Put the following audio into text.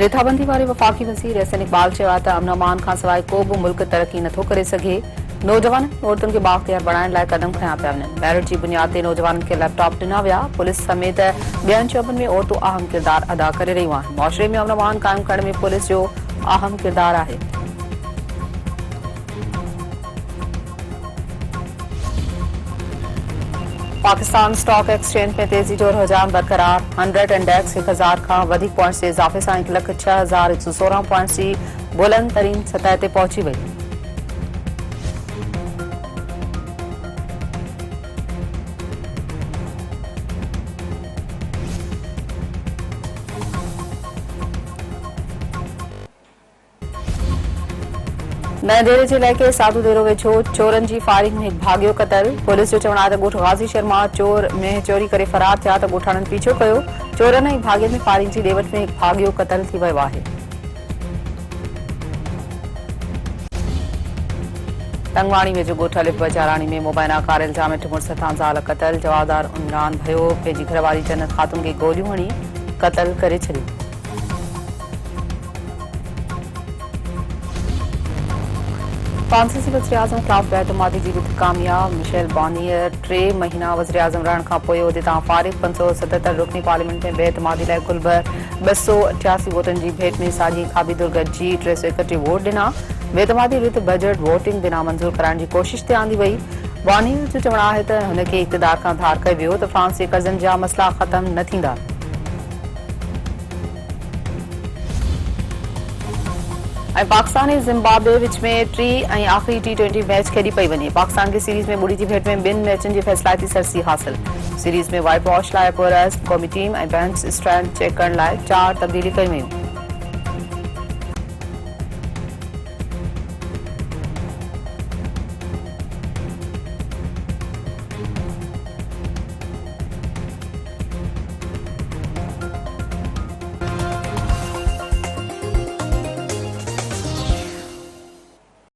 रिथाबंदी वारे वफ़ाक़ी वज़ीर एहसन इक़बाल चयो आहे त अमन अमान खां सवाइ को बि मुल्क तरक़ी नथो करे सघे। नौजवान औरतुनि खे बाख़्तियार बणाइण लाइ क़दम खयां पिया वञनि। मेरिट जी बुनियाद ते नौजवाननि खे लैपटॉप ॾिना विया। पुलिस समेत ॿियनि शोबनि में औरतूं अहम किरदार अदा करे रहियूं आहिनि। मुआशरे में अमन अमान क़ाइम करण में पुलिस जो अहम किरदार आहे। पाकिस्तान स्टॉक एक्सचेंज में तेजी जो रुझान बरक़रार। 100 इंडेक्स 1000 खां वधीक पॉइंट्स जे इज़ाफ़े सां 1,06,116 पॉइंट्स जी बुलंद तरीन सतह ते पहुची वई। नए डेरे जे इलाइक़े साधू देरो वेझो चोरनि जी फायरिंग में भाॻियो क़तल। पुलिस जो चवणु आहे त ॻोठ गाज़ी शर्मा चोर में चोरी करे फरार थिया त ॻोठाणनि पीछो कयो। चोरनि ऐं भाॻियनि में फायरिंग जी ॾेवट में भाॻियो क़तल थी वियो आहे। तंगवाणी वेझो ॻोठ लिप जाराणी में मुबैना कार इल्ज़ाम हेठि मुड़ुस सां ज़ाल क़तल। जवाबदार इमरान भयो पंहिंजी घरवारी जन्नत ख़ातून खे गोलियूं हणी क़तल करे छॾियो। फ्रांसीसी वज़ीर-ए-आज़म ख़िलाफ़ बेएतमादी जी रिथ कामयाब। मिशेल बार्नियर 3 महीना वज़ीर-ए-आज़म रहण खां पोइ उहिदे तां फ़ारिग़। 577 रुकनी पार्लियामेंट में बेएतमादी लाइ कुल 288 वोटनि जी भेट में साॼी खाबी दुर गॾिजी 331 वोट ॾिना। बेएतमादी रिथ बजट वोटिंग बिना मंज़ूर कराइण जी कोशिश ते आंदी वई। बार्नियर जो चवणु आहे त हुनखे इक़्तिदार खां धार कयो वियो त फ्रांस जे कर्ज़नि जा मसइला ख़तम न थींदा। पाकिस्तान ऐं ज़िम्बाब्वे विच में टी ऐं आख़िरी T20 मैच खेॾी पई वञे। पाकिस्तान खे सीरीज़ में ॿुड़ी जी भेट में 2 मैचनि जी फ़ैसिलाती सरसी हासिल। सीरीज़ में वाइट वॉश लाइ पोरस क़ौमी टीम ऐं बेंच स्ट्रेंथ चेक करण लाइ 4 तब्दीली कयूं वेयूं।